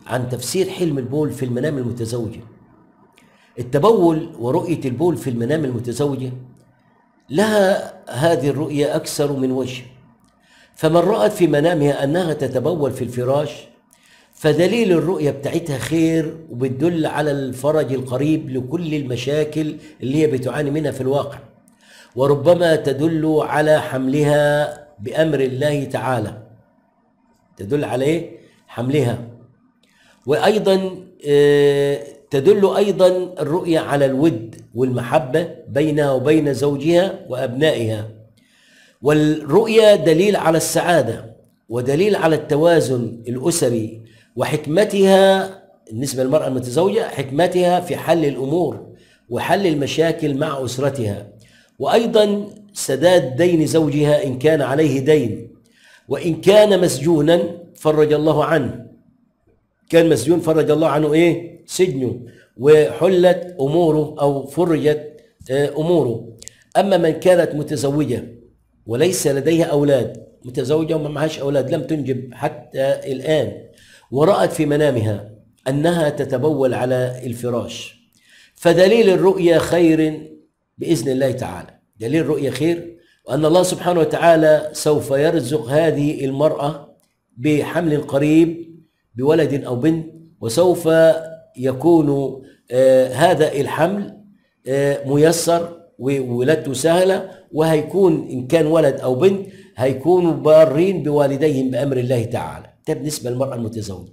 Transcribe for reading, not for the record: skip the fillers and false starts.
عن تفسير حلم البول في المنام المتزوجة. التبول ورؤية البول في المنام المتزوجة لها هذه الرؤية أكثر من وجه. فمن رأت في منامها أنها تتبول في الفراش فدليل الرؤية بتاعتها خير، وبتدل على الفرج القريب لكل المشاكل اللي هي بتعاني منها في الواقع، وربما تدل على حملها بأمر الله تعالى، تدل على حملها. وأيضا تدل أيضا الرؤية على الود والمحبة بينها وبين زوجها وأبنائها. والرؤية دليل على السعادة ودليل على التوازن الأسري، وحكمتها بالنسبة للمرأة المتزوجة حكمتها في حل الأمور وحل المشاكل مع أسرتها، وأيضا سداد دين زوجها إن كان عليه دين، وإن كان مسجونا فرج الله عنه، كان مسجون فرج الله عنه سجنه وحلت أموره أو فرجت أموره. أما من كانت متزوجة وليس لديها أولاد، متزوجة وما معهاش أولاد، لم تنجب حتى الآن، ورأت في منامها أنها تتبول على الفراش، فدليل الرؤيا خير بإذن الله تعالى، دليل الرؤيا خير، وأن الله سبحانه وتعالى سوف يرزق هذه المرأة بحمل قريب بولد أو بنت، وسوف يكون هذا الحمل ميسر وولادته سهلة، وهيكون إن كان ولد أو بنت هيكونوا بارين بوالديهم بأمر الله تعالى. ده بالنسبة للمرأة المتزوجة.